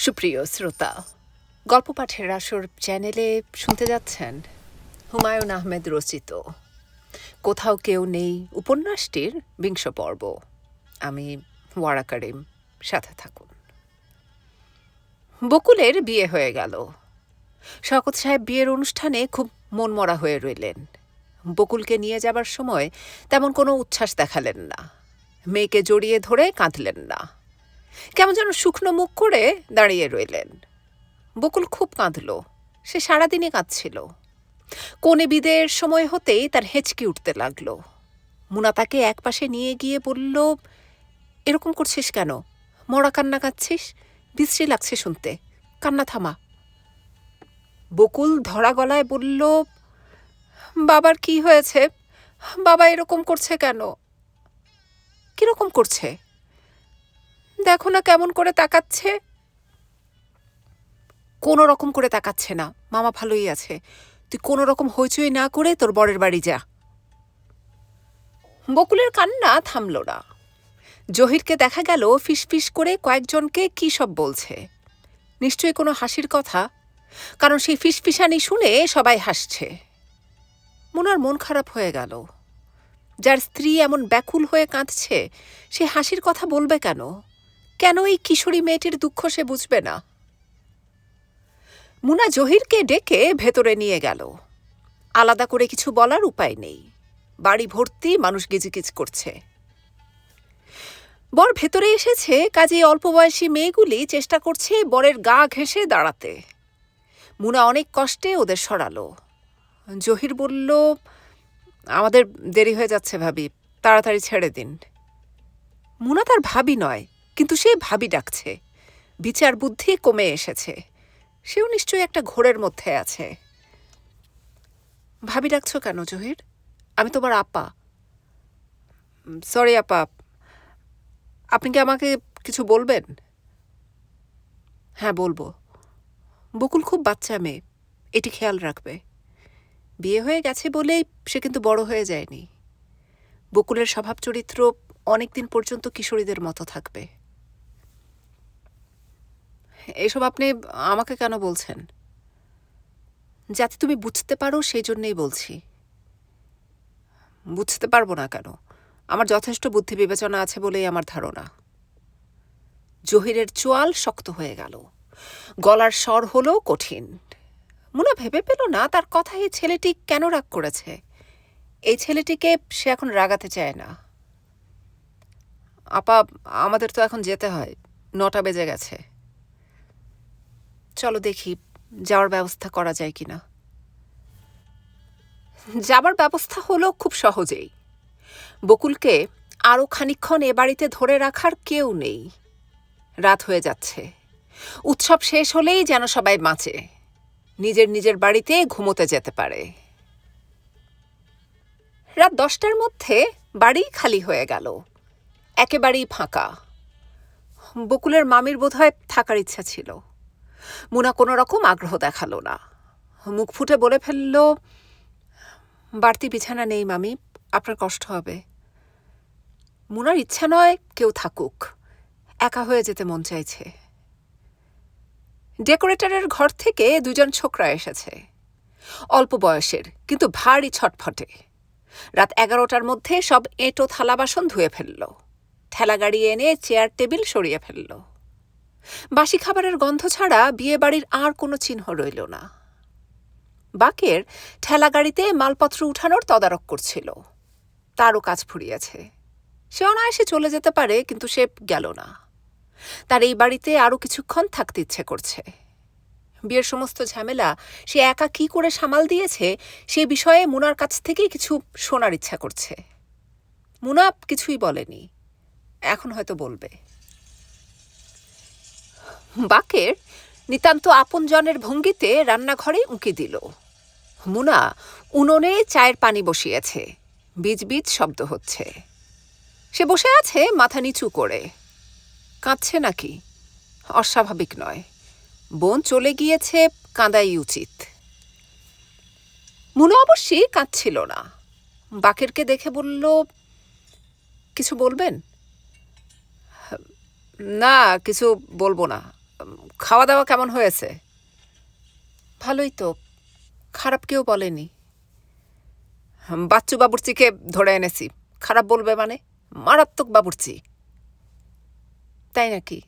সুপ্রিয় শ্রোতা, গল্প পাঠের আসর চ্যানেলে শুনতে যাচ্ছেন হুমায়ুন আহমেদ রচিত কোথাও কেউ নেই উপন্যাসটির ২০ পর্ব। আমি ওয়ারা করিম, সাথে থাকুন। বকুলের বিয়ে হয়ে গেল। শওকত সাহেব বিয়ের অনুষ্ঠানে খুব মনমরা হয়ে রইলেন। বকুলকে নিয়ে যাবার সময় তেমন কোনো উচ্ছ্বাস দেখালেন না, মেয়েকে জড়িয়ে ধরে কাঁদলেন না, কেমন যেন শুকনো মুখ করে দাঁড়িয়ে রইলেন। বকুল খুব কাঁদল, সে সারাদিনই কাঁদছিল। কোণে বিদের সময় হতেই তার হেঁচকি উঠতে লাগল। মুনা তাকে একপাশে নিয়ে গিয়ে বলল, এরকম করছিস কেন? মরা কান্না কাঁদছিস, বিশ্রী লাগছে শুনতে, কান্না থামা। বকুল ধরা গলায় বলল, বাবার কি হয়েছে? বাবা এরকম করছে কেন? কিরকম করছে? দেখো না কেমন করে তাকাচ্ছে। কোনো রকম করে তাকাচ্ছে না, মামা ভালোই আছে। তুই কোনো রকম হইচই না করে তোর বরের বাড়ি যা। বকুলের কান্না থামল না। জহিরকে দেখা গেল ফিসফিস করে কয়েকজনকে কি সব বলছে। নিশ্চয়ই কোনো হাসির কথা, কারণ সেই ফিসফিসানি শুনে সবাই হাসছে। মুনার মন খারাপ হয়ে গেল। যার স্ত্রী এমন ব্যাকুল হয়ে কাঁদছে, সে হাসির কথা বলবে কেন? কেন এই কিশোরী মেয়েটির দুঃখ সে বুঝবে না? মুনা জহিরকে ডেকে ভেতরে নিয়ে গেল। আলাদা করে কিছু বলার উপায় নেই, বাড়ি ভর্তি মানুষ গিজগিজ করছে। বর ভেতরে এসেছে, কাজেই অল্প বয়সী মেয়েগুলি চেষ্টা করছে বরের গা ঘেঁষে দাঁড়াতে। মুনা অনেক কষ্টে ওদের সরালো। জহির বলল, আমাদের দেরি হয়ে যাচ্ছে ভাবি, তাড়াতাড়ি ছেড়ে দিন। মুনা তার ভাবি নয়, কিন্তু সে ভাবি ডাকছে। বিচার বুদ্ধি কমে এসেছে, সেও নিশ্চয়ই একটা ঘোরের মধ্যে আছে। ভাবি ডাকছ কেন জহির? আমি তোমার আপা। সরি আপা, আপনি কি আমাকে কিছু বলবেন? হ্যাঁ বলবো। বকুল খুব বাচ্চা মেয়ে, এটি খেয়াল রাখবে। বিয়ে হয়ে গেছে বলেই সে কিন্তু বড় হয়ে যায়নি। বকুলের স্বভাব চরিত্র অনেকদিন পর্যন্ত কিশোরীদের মতো থাকবে। এসব আপনি আমাকে কেন বলছেন? যাতে তুমি বুঝতে পারো সেই জন্যেই বলছি। বুঝতে পারবো না কেন? আমার যথেষ্ট বুদ্ধি বিবেচনা আছে বলেই আমার ধারণা। জহিরের চোয়াল শক্ত হয়ে গেল, গলার স্বর হলো কঠিন। মুনা ভেবে পেল না তার কথায় এই ছেলেটি কেন রাগ করেছে। এই ছেলেটিকে সে এখন রাগাতে চায় না। আপা, আমাদের তো এখন যেতে হয়, 9টা বেজে গেছে। চলো দেখি যাওয়ার ব্যবস্থা করা যায় কিনা। যাবার ব্যবস্থা হলো খুব সহজেই। বকুলকে আরও খানিকক্ষণ এ বাড়িতে ধরে রাখার কেউ নেই। রাত হয়ে যাচ্ছে, উৎসব শেষ হলেই যেন সবাই বাঁচে, নিজের নিজের বাড়িতে ঘুমোতে যেতে পারে। রাত 10টার মধ্যে বাড়ি খালি হয়ে গেল, একেবারেই ফাঁকা। বকুলের মামির বোধহয় থাকার ইচ্ছা ছিল। মুনা কোনো রকম আগ্রহ দেখালো না, মুখ ফুটে বলে ফেলল, বাড়তি বিছানা নেই মামি, আপনার কষ্ট হবে। মুনার ইচ্ছা নয় কেউ থাকুক, একা হয়ে যেতে মন চাইছে। ডেকোরেটরের ঘর থেকে 2জন ছোকরা এসেছে, অল্প বয়সের কিন্তু ভারী ছটফটে। রাত 11টার মধ্যে সব এঁটো থালা বাসন ধুয়ে ফেলল, ঠেলা গাড়ি এনে চেয়ার টেবিল সরিয়ে ফেলল। বাসি খাবারের গন্ধ ছাড়া বিয়ে বাড়ির আর কোনো চিহ্ন রইল না। বাকের ঠেলা গাড়িতে মালপত্র উঠানোর তদারক করছিল, তারও কাজ ফুরিয়েছে। সে অনায়াসে চলে যেতে পারে, কিন্তু সে গেল না। তার এই বাড়িতে আরও কিছুক্ষণ থাকতে ইচ্ছে করছে। বিয়ের সমস্ত ঝামেলা সে একা কি করে সামাল দিয়েছে সে বিষয়ে মুনার কাছ থেকেই কিছু শোনার ইচ্ছা করছে। মুনা কিছুই বলেনি, এখন হয়তো বলবে। বাকের নিতান্ত আপনজনের ভঙ্গিতে রান্নাঘরে উঁকি দিল। মুনা উনুনে চায়ের পানি বসিয়েছে, বীজ বীজ শব্দ হচ্ছে। সে বসে আছে মাথা নিচু করে। কাঁদছে নাকি? অস্বাভাবিক নয়, বোন চলে গিয়েছে, কাঁদাই উচিত। মুনা অবশ্যই কাঁদছিল না। বাকেরকে দেখে বলল, কিছু বলবেন? না, কিছু বলবো না, খাওয়া দাওয়া কেমন হয়েছে? ভালোই তো, খারাপ কেউ বলেনি। বাচ্চু বাবুর্চিকে ধরে এনেছি, খারাপ বলবে মানে? মারাত্মক বাবুর্চি। তাই নাকি?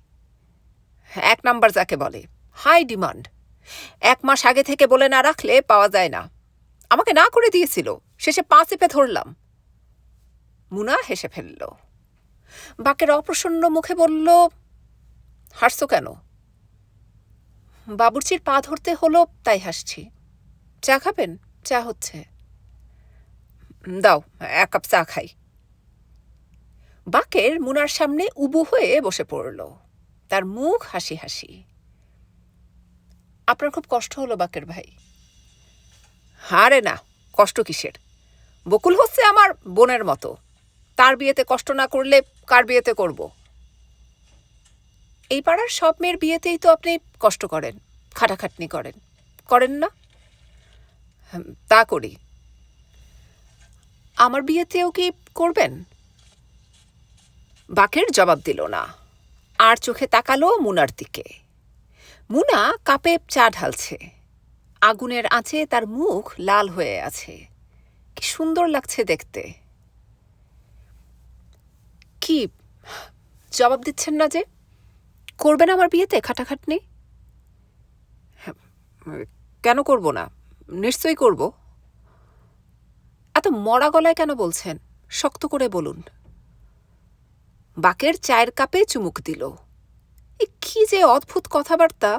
1 নাম্বার যাকে বলে, হাই ডিমান্ড। 1 মাস আগে থেকে বলে না রাখলে পাওয়া যায় না। আমাকে না করে দিয়েছিল, শেষে 5 চেপে ধরলাম। মুনা হেসে ফেলল। বাকের অপ্রসন্ন মুখে বলল, হাসছো কেন? বাবুর্চির পা ধরতে হলো তাই হাসছি। চা খাবেন? চা হচ্ছে। দাও 1 কাপ চা খাই। বাকের মুনার সামনে উবু হয়ে বসে পড়ল, তার মুখ হাসি হাসি। আপনার খুব কষ্ট হলো বাকের ভাই? আরে না, কষ্ট কিসের? বকুল হচ্ছে আমার বোনের মতো, তার বিয়েতে কষ্ট না করলে কার বিয়েতে করব? এই পাড়ার সব মেয়ের বিয়েতেই তো আপনি কষ্ট করেন, খাটাখাটনি করেন, করেন না? তা করি। আমার বিয়েতেও কি করবেন? বাকের জবাব দিল না, আর চোখে তাকালো মুনার দিকে। মুনা কাপে চা ঢালছে, আগুনের আঁচে তার মুখ লাল হয়ে আছে, কি সুন্দর লাগছে দেখতে। কি জবাব দিচ্ছেন না যে? করবেন আমার বিয়েতে খাটাখাটনি? কেন করব না, নিশ্চয়ই করব। এত মরা গলায় কেন বলছেন? শক্ত করে বলুন। বাকের চায়ের কাপে চুমুক দিল। কি যে অদ্ভুত কথাবার্তা।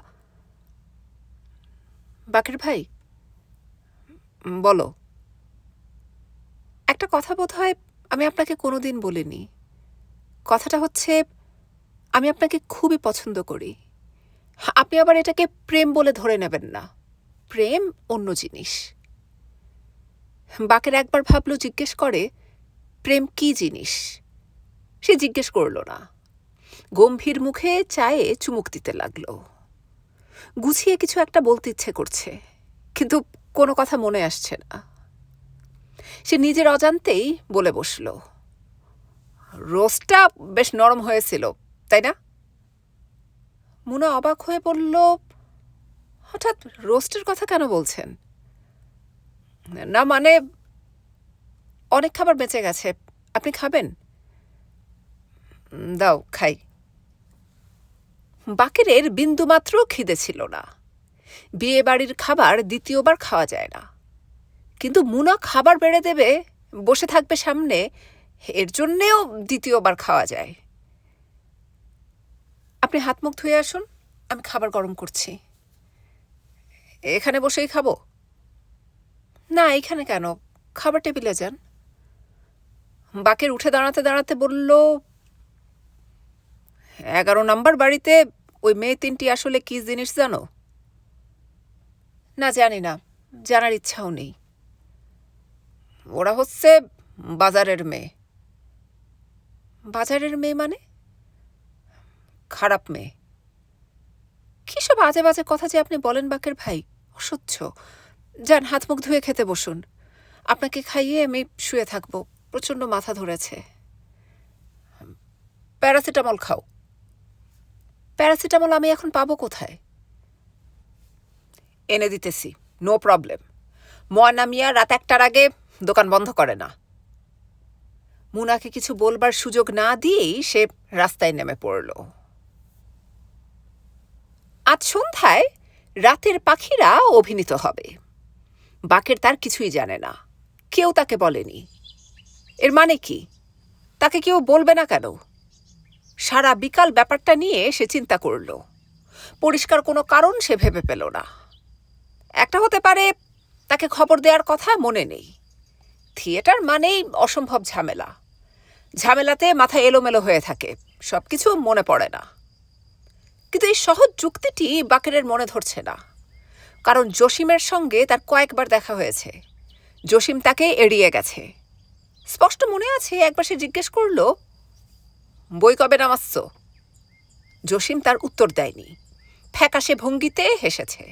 বাকের ভাই, বলো। একটা কথা বোধ হয় আমি আপনাকে কোনোদিন বলিনি। কথাটা হচ্ছে, আমি আপনাকে খুবই পছন্দ করি। আপনি আবার এটাকে প্রেম বলে ধরে নেবেন না, প্রেম অন্য জিনিস। বাকের একবার ভাবলো জিজ্ঞেস করে, প্রেম কি জিনিস? সে জিজ্ঞেস করল না, গম্ভীর মুখে চায়ে চুমুক দিতে লাগলো। গুছিয়ে কিছু একটা বলতে ইচ্ছে করছে, কিন্তু কোনো কথা মনে আসছে না। সে নিজের অজান্তেই বলে বসল, রোস্টটা বেশ নরম হয়েছিল, তাই না? মুনা অবাক হয়ে বলল, হঠাৎ রোস্টের কথা কেন বলছেন? না মানে, অনেক খাবার বেঁচে গেছে, আপনি খাবেন? দাও খাই। বাকেরের বিন্দুমাত্র খিদে ছিল না। বিয়ে বাড়ির খাবার দ্বিতীয়বার খাওয়া যায় না, কিন্তু মুনা খাবার বেড়ে দেবে, বসে থাকবে সামনে, এর জন্যেও দ্বিতীয়বার খাওয়া যায়। আপনি হাত মুখ ধুয়ে আসুন, আমি খাবার গরম করছি। এখানে বসেই খাবো? না, এখানে কেন, খাবার টেবিলে যান। বাকের উঠে দাঁড়াতে দাঁড়াতে বলল, 11 নাম্বার বাড়িতে ওই মেয়ে 3টি আসলে কি জিনিস জানো? না, জানি না, জানার ইচ্ছাও নেই। ওরা হচ্ছে বাজারের মেয়ে। বাজারের মেয়ে মানে? খারাপ মেয়ে। কী সব আজে বাজে কথা যে আপনি বলেন বাকের ভাই, অসহ্য। যান, হাত মুখ ধুয়ে খেতে বসুন। আপনাকে খাইয়ে আমি শুয়ে থাকবো, প্রচণ্ড মাথা ধরেছে। প্যারাসিটামল খাও। প্যারাসিটামল আমি এখন পাবো কোথায়? এনে দিতেছি, নো প্রবলেম। ময়না মিয়া রাত 1টার আগে দোকান বন্ধ করে না। মুনাকে কিছু বলবার সুযোগ না দিয়েই সে রাস্তায় নেমে পড়ল। আজ সন্ধ্যায় রাতের পাখিরা অভিনীত হবে। বাকের তার কিছুই জানে না, কেউ তাকে বলেনি। এর মানে কি? তাকে কেউ বলবে না কেন? সারা বিকাল ব্যাপারটা নিয়ে সে চিন্তা করল, পরিষ্কার কোনো কারণ সে ভেবে পেল না। একটা হতে পারে তাকে খবর দেওয়ার কথা মনে নেই। থিয়েটার মানেই অসম্ভব ঝামেলা, ঝামেলাতে মাথা এলোমেলো হয়ে থাকে, সব কিছু মনে পড়ে না। কিন্তু এই সহজ যুক্তিটি বাকেরের মনে ধরছে না, কারণ জসিমের সঙ্গে তার কয়েকবার দেখা হয়েছে। জসিম তাকে এড়িয়ে গেছে। স্পষ্ট মনে আছে একবার সে জিজ্ঞেস করল, বই কবে নামাচ্ছ? জসিম তার উত্তর দেয়নি, ফ্যাকাশে ভঙ্গিতে হেসেছে।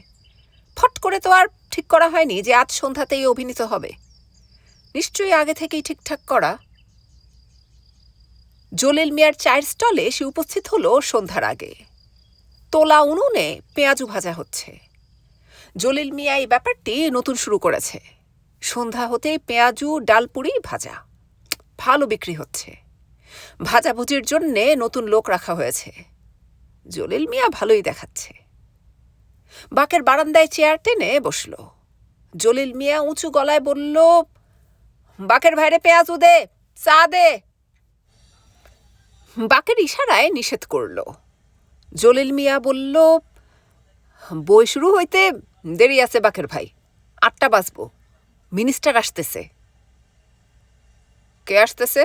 ফট করে তো আর ঠিক করা হয়নি যে আজ সন্ধ্যাতেই অভিনীত হবে, নিশ্চয়ই আগে থেকেই ঠিকঠাক করা। জলিল মিয়ার চায়ের স্টলে সে উপস্থিত হলো সন্ধ্যার আগে। তোলা উনুনে পেঁয়াজু ভাজা হচ্ছে। জলিল মিয়া এই ব্যাপারটি নতুন শুরু করেছে। সন্ধ্যা হতেই পেঁয়াজু ডালপুরি ভাজা ভালো বিক্রি হচ্ছে। ভাজাভুজির জন্যে নতুন লোক রাখা হয়েছে। জলিল মিয়া ভালোই দেখাচ্ছে। বাকের বারান্দায় চেয়ার টেনে বসল। জলিল মিয়া উঁচু গলায় বলল, বাকের ভাইরে পেঁয়াজু দে, চা দে। বাকের ইশারায় নিষেধ করল। জলিল মিয়া বলল, বই শুরু হইতে দেরি আছে বাকের ভাই, 8টা বাজব, মিনিস্টার আসতেছে। কে আসতেছে?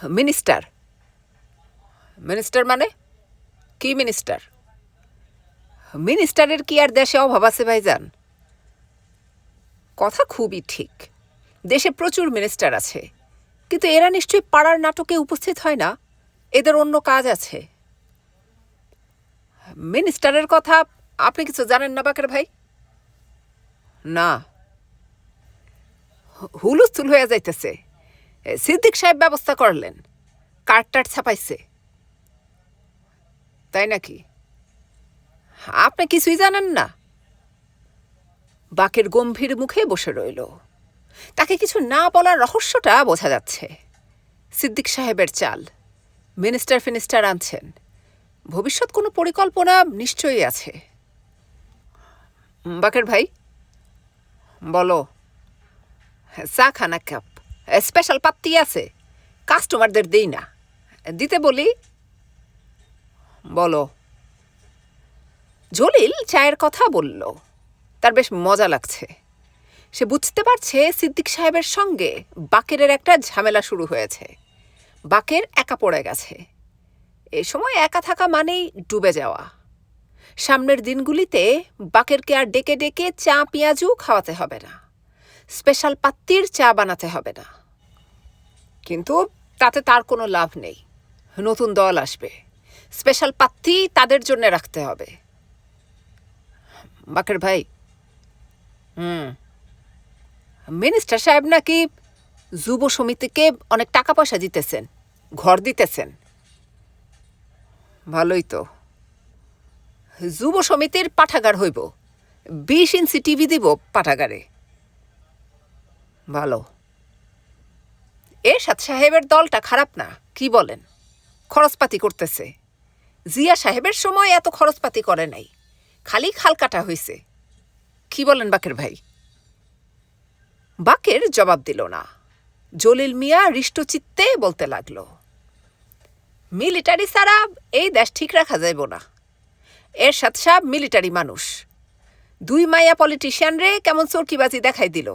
মিনিস্টার। মিনিস্টার মানে কি মিনিস্টার? মিনিস্টারের কি আর দেশে অভাব আছে ভাইজান? কথা খুবই ঠিক, দেশে প্রচুর মিনিস্টার আছে, কিন্তু এরা নিশ্চয়ই পাড়ার নাটকে উপস্থিত হয় না, এদের অন্য কাজ আছে। মিনিস্টারের কথা আপনি কিছু জানেন না বাকের ভাই? না। হুলস্থুল হয়ে যাইতেছে। সিদ্দিক সাহেব ব্যবস্থা করলেন, কার্ড ছাপাইছে। তাই নাকি? আপনি কিছুই জানেন না? বাকের গম্ভীর মুখে বসে রইল। তাকে কিছু না বলার রহস্যটা বোঝা যাচ্ছে। সিদ্দিক সাহেবের চাল, মিনিস্টার ফিনিস্টার আনছেন, ভবিষ্যৎ কোনো পরিকল্পনা নিশ্চয়ই আছে। বাকের ভাই বলো। চা খান এক কাপ, স্পেশাল পাত্তি আছে, কাস্টমারদের দেই না, দিতে বলি। বলো। জলিল চায়ের কথা বলল। তার বেশ মজা লাগছে। সে বুঝতে পারছে সিদ্দিক সাহেবের সঙ্গে বাকেরের একটা ঝামেলা শুরু হয়েছে। বাকের একা পড়ে গেছে। এ সময় একা থাকা মানেই ডুবে যাওয়া। সামনের দিনগুলিতে বাকেরকে আর ডেকে ডেকে চা পেঁয়াজু খাওয়াতে হবে না, স্পেশাল পাত্তির চা বানাতে হবে না। কিন্তু তাতে তার কোনো লাভ নেই। নতুন দল আসবে, স্পেশাল পাত্তি তাদের জন্য রাখতে হবে। বাকের ভাই, মিনিস্টার সাহেব নাকি যুব সমিতিকে অনেক টাকা পয়সা দিতেছেন, ঘর দিতেছেন। ভালোই তো। যুব সমিতির পাঠাগার হইব, 20 ইঞ্চি টিভি দিব পাঠাগারে। ভালো। এরশাদ সাহেবের দলটা খারাপ না, কি বলেন? খরচপাতি করতেছে। জিয়া সাহেবের সময় এত খরচপাতি করে নাই, খালি খাল কাটা হয়েছে। কি বলেন বাকের ভাই? বাকের জবাব দিল না। জলিল মিয়া হৃষ্টচিত্তে বলতে লাগল, মিলিটারি ছাড়া এই দেশ ঠিক রাখা যাইব না। এরশাদ সাহেব মিলিটারি মানুষ, 2 মাইয়া পলিটিশিয়ান রে কেমন চরকিবাজি দেখাই দিল।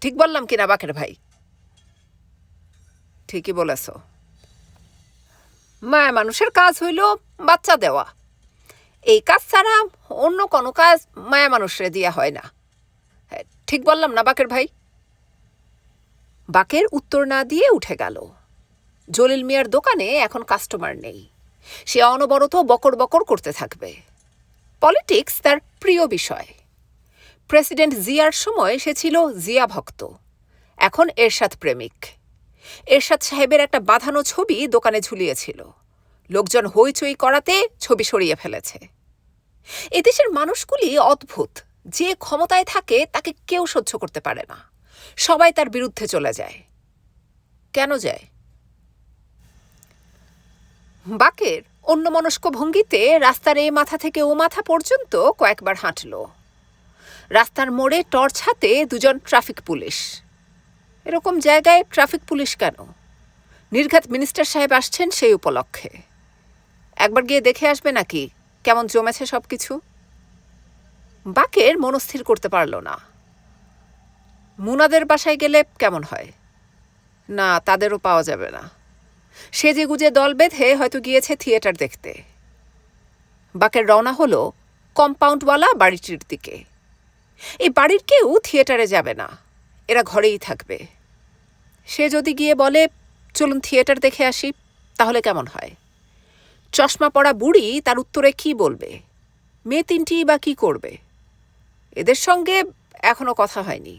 ঠিক বললাম কিনা বাকের ভাই? ঠিকই বলেছ। মায়া মানুষের কাজ হইল বাচ্চা দেওয়া। এই কাজ ছাড়া অন্য কোনো কাজ মায়া মানুষরে দিয়া হয় না। ঠিক বললাম না বাকের ভাই? বাকের উত্তর না দিয়ে উঠে গেল। জলিল মিয়ার দোকানে এখন কাস্টমার নেই। সে অনবরত বকর বকর করতে থাকবে। পলিটিক্স তার প্রিয় বিষয়। প্রেসিডেন্ট জিয়ার সময় সে ছিল জিয়া ভক্ত, এখন এরশাদ প্রেমিক। এরশাদ সাহেবের একটা বাঁধানো ছবি দোকানে ঝুলিয়েছিল। লোকজন হইচই করাতে ছবি সরিয়ে ফেলেছে। এদেশের মানুষগুলি অদ্ভুত। যে ক্ষমতায় থাকে তাকে কেউ সহ্য করতে পারে না, সবাই তার বিরুদ্ধে চলে যায়। কেন যায়? বাকের অন্যমনস্ক ভঙ্গিতে রাস্তার এই মাথা থেকে ও মাথা পর্যন্ত কয়েকবার হাঁটল। রাস্তার মোড়ে টর্চ হাতে 2জন ট্রাফিক পুলিশ। এরকম জায়গায় ট্রাফিক পুলিশ কেন? নির্ঘাত মিনিস্টার সাহেব আসছেন সেই উপলক্ষে। একবার গিয়ে দেখে আসবে নাকি কেমন জমেছে সব কিছু? বাকের মনস্থির করতে পারল না। মুনাদের বাসায় গেলে কেমন হয়? না, তাদেরও পাওয়া যাবে না। সেজে গুজে দল বেঁধে হয়তো গিয়েছে থিয়েটার দেখতে। বাকের রওনা হলো কম্পাউন্ডওয়ালা বাড়িটির দিকে। এই বাড়ির কেউ থিয়েটারে যাবে না, এরা ঘরেই থাকবে। সে যদি গিয়ে বলে, চলুন থিয়েটার দেখে আসি, তাহলে কেমন হয়? চশমা পরা বুড়ি তার উত্তরে কি বলবে? মেয়ে 3টি বা কি করবে? এদের সঙ্গে এখনো কথা হয়নি,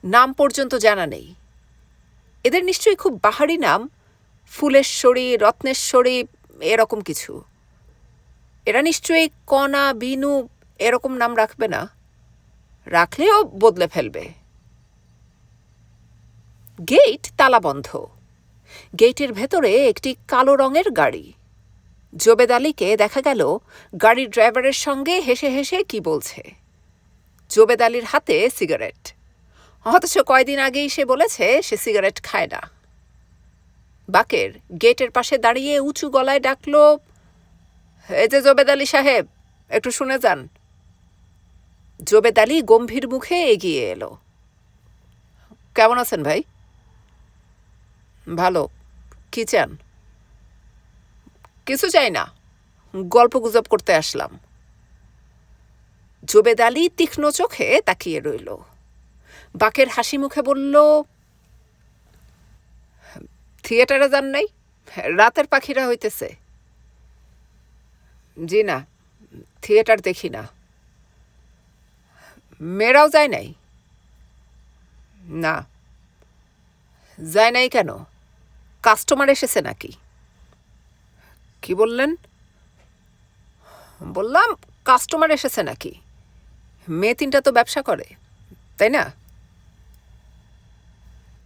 নাম পর্যন্ত জানা নেই। এদের নিশ্চয়ই খুব বাহারি নাম, ফুলেশ্বরী, রত্নেশ্বরী, এরকম কিছু। এরা নিশ্চয়ই কণা, বিনু এরকম নাম রাখবে না। রাখলেও বদলে ফেলবে। গেট তালাবন্ধ। গেটের ভেতরে একটি কালো রঙের গাড়ি। জোবেদ আলীকে দেখা গেল গাড়ির ড্রাইভারের সঙ্গে হেসে হেসে কি বলছে। জোবেদ আলীর হাতে সিগারেট, অথচ কয়দিন আগেই সে বলেছে সে সিগারেট খায় না। বাকের গেটের পাশে দাঁড়িয়ে উঁচু গলায় ডাকল, এই যে জোবেদ আলী সাহেব, একটু শুনে যান। জোবেদ আলী গম্ভীর মুখে এগিয়ে এলো। কেমন আছেন ভাই? ভালো। কি চান? কিছু চাই না, গল্প গুজব করতে আসলাম। জোবেদ আলী তীক্ষ্ণ চোখে তাকিয়ে রইল। বাকের হাসি মুখে বলল, থিয়েটারে যান নাই? রাতের পাখিরা হইতেছে। জি না, থিয়েটার দেখি না। মেয়েরাও যায় নাই? না। যায় নাই কেন? কাস্টমার এসেছে নাকি? কি বললেন? বললাম কাস্টমার এসেছে নাকি। মেয়ে তিনটা তো ব্যবসা করে, তাই না?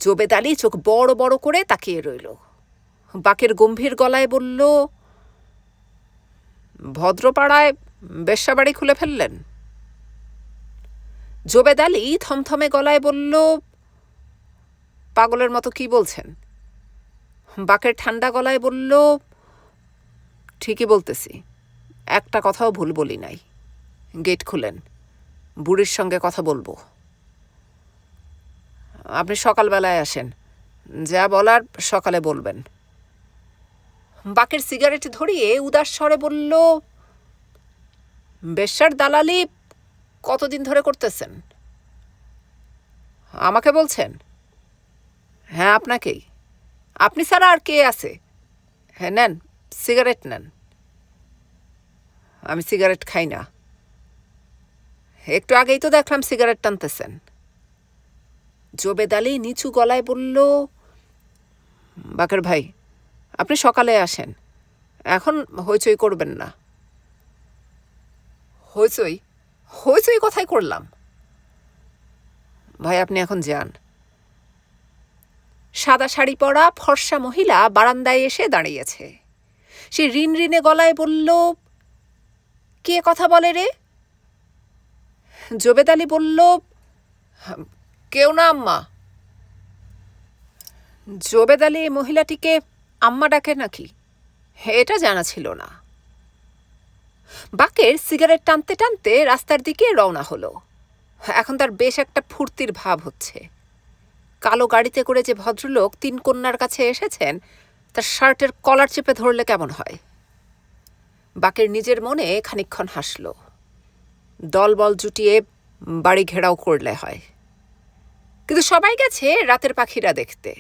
জোবেদ আলী চোখ বড় বড় করে তাকিয়ে রইল। বাকের গম্ভীর গলায় বলল, ভদ্রপাড়ায় বেশ্যাবাড়ি খুলে ফেললেন? জোবেদ আলী থমথমে গলায় বলল, পাগলের মতো কি বলছেন? বাকের ঠান্ডা গলায় বলল, ঠিকই বলতেছি, একটা কথাও ভুল বলি নাই। গেট খুলেন, বুড়ির সঙ্গে কথা বলবো। আপনি সকালবেলায় আসেন, যা বলার সকালে বলবেন। বাকের সিগারেট ধরিয়ে উদাস স্বরে বলল, বেশ্যার দালালি কতদিন ধরে করতেছেন? আমাকে বলছেন? হ্যাঁ, আপনাকেই। আপনি ছাড়া আর কে আছে? হ্যাঁ, নেন, সিগারেট নেন। আমি সিগারেট খাই না। একটু আগেই তো দেখলাম সিগারেট টানতেছেন। জোবেদ আলী নিচু গলায় বলল, বাকের ভাই, আপনি সকালে আসেন, এখন হইচই করবেন না। হইচই? হইচই কোথায় করলাম? ভাই, আপনি এখন যান। সাদা শাড়ি পরা ফর্সা মহিলা বারান্দায় এসে দাঁড়িয়েছে। সে রিনরিনে গলায় বলল, কে কথা বলে রে? জোবেদ আলী বলল, কেউ না আম্মা। জোবেদ আলী মহিলাটিকে আম্মা ডাকে নাকি, এটা জানা ছিল না। বাকের সিগারেট টানতে টানতে রাস্তার দিকে রওনা হলো। এখন তার বেশ একটা ফুর্তির ভাব হচ্ছে। কালো গাড়িতে করে যে ভদ্রলোক তিন কন্যার কাছে এসেছেন, তার শার্টের কলার চেপে ধরলে কেমন হয়? বাকের নিজের মনে খানিকক্ষণ হাসল। দলবল জুটিয়ে বাড়ি ঘেরাও করলে হয়, কিন্তু সবাই গেছে রাতের পাখিরা দেখতে।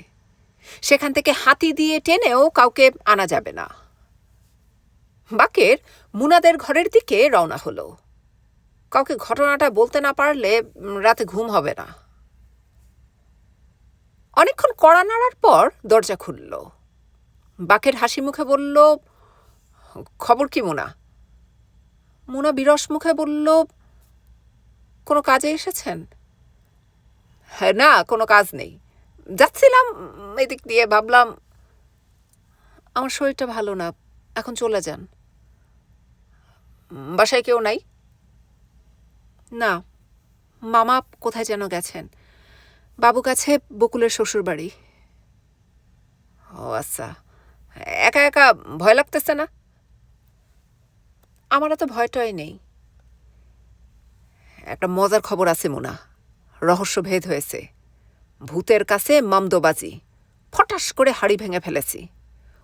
সেখান থেকে হাতি দিয়ে টেনেও কাউকে আনা যাবে না। বাকের মুনাদের ঘরের দিকে রওনা হলো। কাউকে ঘটনাটা বলতে না পারলে রাতে ঘুম হবে না। অনেকক্ষণ কড়া নাড়ার পর দরজা খুলল। বাকের হাসি মুখে বলল, খবর কি মুনা? মুনা বিরস মুখে বলল, কোনো কাজে এসেছেন? হ্যাঁ, না, কোনো কাজ নেই, যাচ্ছিলাম এদিক দিয়ে, ভাবলাম। আমার শরীরটা ভালো না, এখন চলে যান। বাসায় কেউ নাই? না, মামা কোথায় যেন গেছেন, বাবু কাছে বকুলের শ্বশুর বাড়ি। ও আচ্ছা, একা একা ভয় লাগতেছে না? আমার এত ভয়টয় নেই। একটা মজার খবর আছে মুনা, রহস্যভেদ হয়েছে। ভূতের কাছে মামদোবাজি, ফটাস করে হাড়ি ভেঙে ফেলেছি।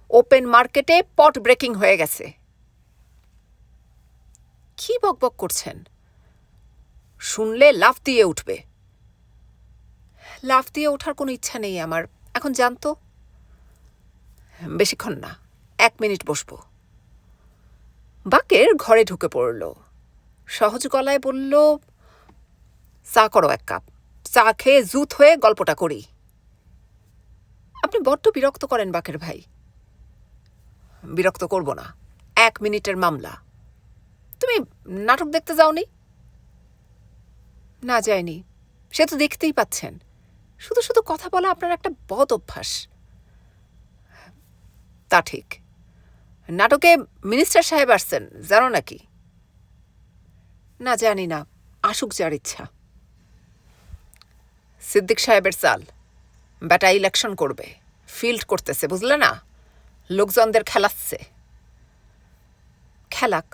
ওপেন মার্কেটে পট ব্রেকিং হয়ে গেছে। কি বকবক করছেন? শুনলে লাফ দিয়ে উঠবে। লাফ দিয়ে ওঠার কোনো ইচ্ছা নেই আমার, এখন জানতো। বেশিক্ষণ না, 1 মিনিট বসবো। বাকের ঘরে ঢুকে পড়ল। সহজ গলায় বলল, চা করো 1 কাপ। চা খেয়ে জুত হয়ে গল্পটা করি। আপনি বড্ড বিরক্ত করেন বাকের ভাই। বিরক্ত করব না, 1 মিনিটের মামলা। তুমি নাটক দেখতে যাওনি? না, যায়নি। সে তো দেখতেই পাচ্ছেন। শুধু শুধু কথা বলা আপনার একটা বদ অভ্যাস। তা ঠিক। নাটকে মিনিস্টার সাহেব আসছেন, জানো নাকি? না, জানি না। আসুক যার ইচ্ছা। সিদ্দিক সাহেবের চাল। বেটা ইলেকশন করবে, ফিল্ড করতেছে, বুঝলে না? লোকজনদের খেলাচ্ছে। খেলাক,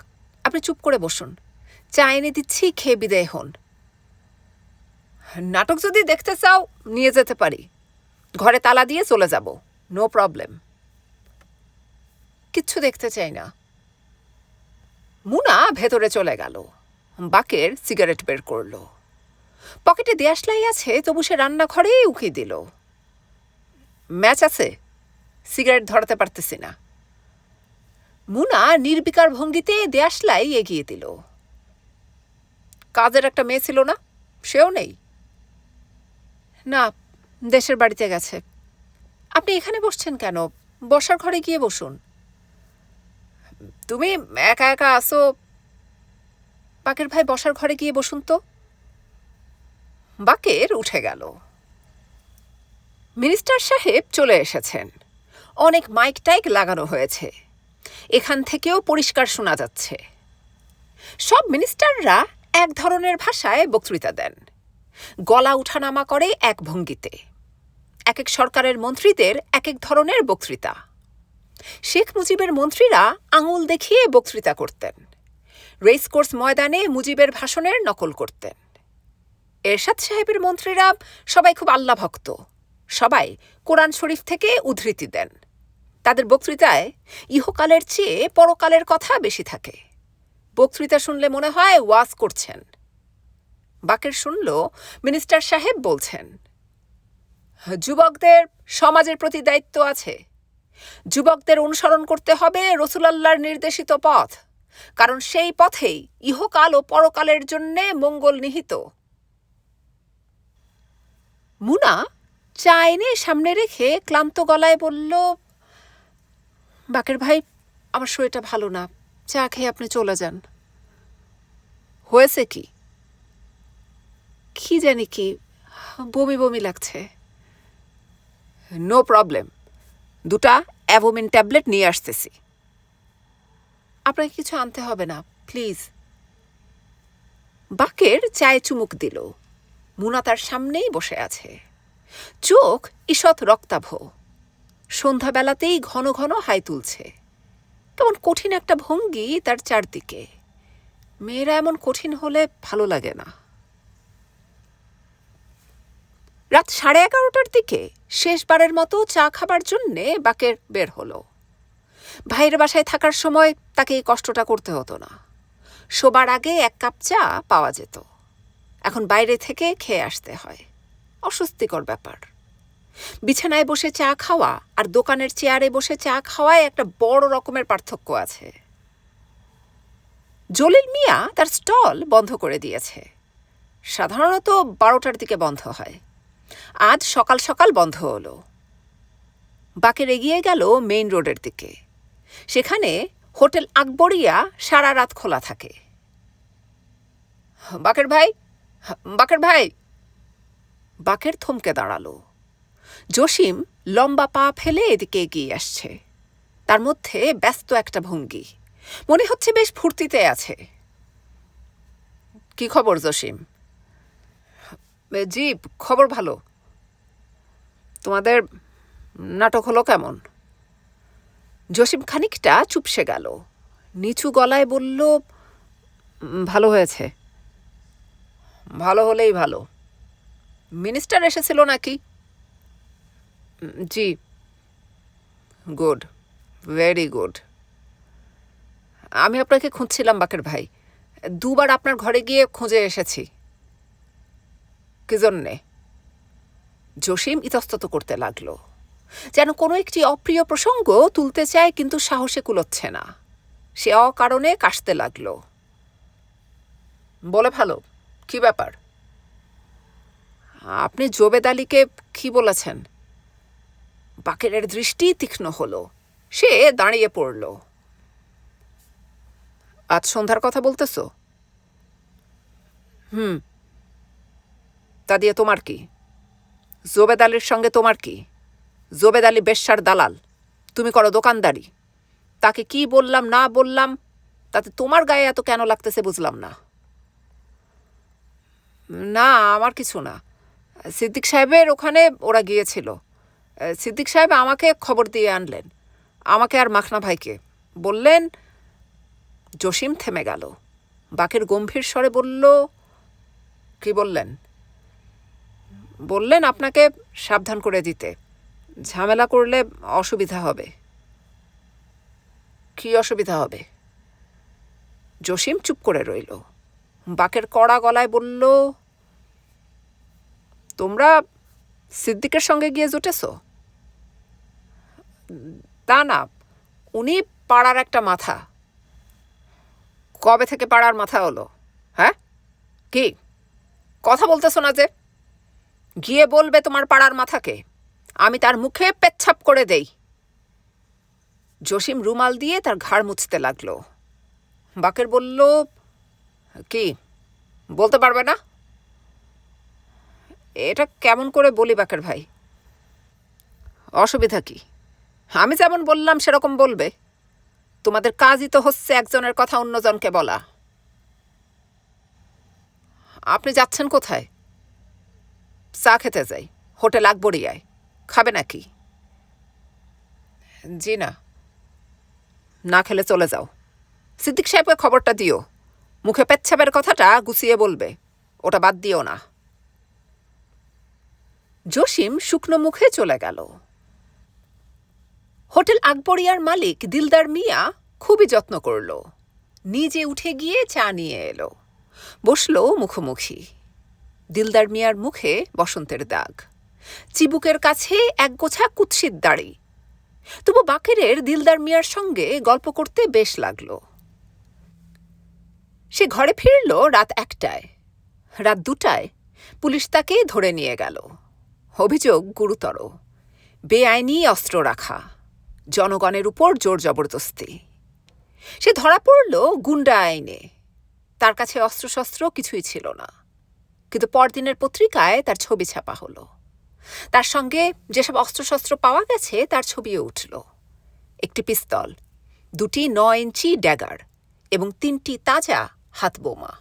আপনি চুপ করে বসুন। চা এনে দিচ্ছি, খেয়ে বিদায় হন। নাটক যদি দেখতে চাও নিয়ে যেতে পারি, ঘরে তালা দিয়ে চলে যাব, নো প্রবলেম। কিচ্ছু দেখতে চাই না। মুনা ভেতরে চলে গেল। বাকের সিগারেট বের করল। পকেটে দেয়াশলাই আছে, তবু সে রান্নাঘরেই উকি দিল। ম্যাচ আছে, সিগারেট ধরাতে পারতেছি না। মুনা নির্বিকার ভঙ্গিতে দেয়াশলাই এগিয়ে দিল। কাজের একটা মেয়ে ছিল না, সেও নেই? না, দেশের বাড়িতে গেছে। আপনি এখানে বসছেন কেন? বসার ঘরে গিয়ে বসুন। তুমি একা একা আসো। বাকের ভাই, বসার ঘরে গিয়ে বসুন তো। বাকের উঠে গেল। মিনিস্টার সাহেব চলে এসেছেন। অনেক মাইক টাইক লাগানো হয়েছে, এখান থেকেও পরিষ্কার শোনা যাচ্ছে। সব মিনিস্টাররা এক ধরনের ভাষায় বক্তৃতা দেন, গলা উঠানামা করে এক ভঙ্গিতে। এক এক সরকারের মন্ত্রীদের এক এক ধরনের বক্তৃতা। শেখ মুজিবের মন্ত্রীরা আঙুল দেখিয়ে বক্তৃতা করতেন, রেসকোর্স ময়দানে মুজিবের ভাষণের নকল করতেন। এরশাদ সাহেবের মন্ত্রীরা সবাই খুব আল্লাহ ভক্ত, সবাই কোরআন শরীফ থেকে উদ্ধৃতি দেন। তাদের বক্তৃতায় ইহকালের চেয়ে পরকালের কথা বেশি থাকে। বক্তৃতা শুনলে মনে হয় ওয়াজ করছেন। বাকের শুনল মিনিস্টার সাহেব বলছেন, যুবকদের সমাজের প্রতি দায়িত্ব আছে। যুবকদের অনুসরণ করতে হবে রসুলাল্লাহর নির্দেশিত পথ, কারণ সেই পথেই ইহকাল ও পরকালের জন্যে মঙ্গল নিহিত। মুনা চা এনে সামনে রেখে ক্লান্ত গলায় বলল, বাকের ভাই, আমার শরীরটা ভালো না, চা খেয়ে আপনি চলে যান। হয়েছে কি? কি জানি কি, বমি বমি লাগছে। নো প্রবলেম, 2টা অ্যাভোমিন ট্যাবলেট নিয়ে আসতেছি। আপনাকে কিছু আনতে হবে না, প্লিজ। বাকের চায়ে চুমুক দিল। মুনা তার সামনেই বসে আছে, চোখ ঈষৎ রক্তাভ। সন্ধ্যাবেলাতেই ঘন ঘন হাই তুলছে। কেমন কঠিন একটা ভঙ্গি তার চারদিকে। মেয়েরা এমন কঠিন হলে ভালো লাগে না। রাত 11:30টার দিকে শেষবারের মতো চা খাবার জন্যে বাকের বের হলো। ভাইয়ের বাসায় থাকার সময় তাকে এই কষ্টটা করতে হতো না। শোবার আগে 1 কাপ চা পাওয়া যেত, এখন বাইরে থেকে খেয়ে আসতে হয়। অস্বস্তিকর ব্যাপার। বিছানায় বসে চা খাওয়া আর দোকানের চেয়ারে বসে চা খাওয়ায় একটা বড় রকমের পার্থক্য আছে। জলিল মিয়া তার স্টল বন্ধ করে দিয়েছে। সাধারণত 12টার দিকে বন্ধ হয়, আজ সকাল সকাল বন্ধ হলো। বাকের এগিয়ে গেল মেইন রোডের দিকে। সেখানে হোটেল আকবরিয়া সারা রাত খোলা থাকে। বাকের ভাই, বাকের ভাই। বাকের থমকে দাঁড়ালো। জসিম লম্বা পা ফেলে এদিকে এগিয়ে আসছে। তার মধ্যে ব্যস্ত একটা ভঙ্গি, মনে হচ্ছে বেশ ফুর্তিতে আছে। কি খবর জসিম? জি, খবর ভালো। তোমাদের নাটক হলো কেমন? জসিম খানিকটা চুপসে গেল, নিচু গলায় বলল, ভালো হয়েছে। ভালো হলেই ভালো। মিনিস্টার এসেছিল নাকি? জি। Good, very good. আমি আপনাকে খুঁজছিলাম বাকের ভাই, 2বার আপনার ঘরে গিয়ে খুঁজে এসেছি। কি জন্যে? জসিম ইতস্তত করতে লাগলো, যেন কোনো একটি অপ্রিয় প্রসঙ্গ তুলতে চায় কিন্তু সাহসে কুলোচ্ছে না। সে অকারণে কাশতে লাগলো। বলে ভালো, কি ব্যাপার? আপনি জোবেদ আলীকে কি বলেছেন? বাকেরের দৃষ্টি তীক্ষ্ণ হলো, সে দাঁড়িয়ে পড়ল। আজ সন্ধ্যার কথা বলতেছ? তা দিয়ে তোমার কি? জোবেদ আলীর সঙ্গে তোমার কি? জোবেদ আলী বেশ্যার দালাল, তুমি করো দোকানদারি। তাকে কি বললাম না বললাম তাতে তোমার গায়ে এত কেন লাগতেছে বুঝলাম না। না, আমার কিছু না। সিদ্দিক সাহেবের ওখানে ওরা গিয়েছিল। সিদ্দিক সাহেব আমাকে খবর দিয়ে আনলেন, আমাকে আর মাখনা ভাইকে। বললেন। জসিম থেমে গেল। বাকের গম্ভীর স্বরে বলল, কি বললেন? বললেন আপনাকে সাবধান করে দিতে, ঝামেলা করলে অসুবিধা হবে। কি অসুবিধা হবে? জসিম চুপ করে রইল। বাকের কড়া গলায় বলল, তোমরা সিদ্দিকের সঙ্গে গিয়ে জুটেছ? তা না, উনি পাড়ার একটা মাথা। কবে থেকে পাড়ার মাথা হলো? হ্যাঁ, কি কথা বলতেছ না যে? গিয়ে বলবে তোমার পাড়ার মাথাকে, আমি তার মুখে পেচ্ছাপ করে দেই। জসিম রুমাল দিয়ে তার ঘাড় মুছতে লাগলো। বাকের বলল, কি বলতে পারবে না? এটা কেমন করে বলি বাকের ভাই? অসুবিধা কি? আমি যেমন বললাম সেরকম বলবে। তোমাদের কাজই তো হচ্ছে একজনের কথা অন্যজনকে বলা। আপনি যাচ্ছেন কোথায়? চা খেতে যাই, হোটেল আকবরিয়ায়। খাবে নাকি? জি না। না খেলে চলে যাও। সিদ্দিক সাহেবকে খবরটা দিও, মুখে পেচ্ছাপের কথাটা গুছিয়ে বলবে, ওটা বাদ দিও না। জসিম শুকনো মুখে চলে গেল। হোটেল আকবরিয়ার মালিক দিলদার মিয়া খুবই যত্ন করল। নিজে উঠে গিয়ে চা নিয়ে এলো, বসল মুখোমুখি। দিলদার মিয়ার মুখে বসন্তের দাগ, চিবুকের কাছে একগোছা কুৎসিত দাড়ি। তবু বাকেরের দিলদার মিয়ার সঙ্গে গল্প করতে বেশ লাগল। সে ঘরে ফিরল রাত 1টায়। রাত 2টায় পুলিশ তাকে ধরে নিয়ে গেল। অভিযোগ গুরুতর, বেআইনি অস্ত্র রাখা, জনগণের উপর জোর জবরদস্তি। সে ধরা পড়ল গুন্ডা আইনে। তার কাছে অস্ত্রশস্ত্র কিছুই ছিল না, কিন্তু পরদিনের পত্রিকায় তার ছবি ছাপা হলো। তার সঙ্গে যেসব অস্ত্রশস্ত্র পাওয়া গেছে তার ছবিও উঠল। একটি পিস্তল, 2টি 9 ইঞ্চি ড্যাগার এবং 3টি তাজা হাতবোমা।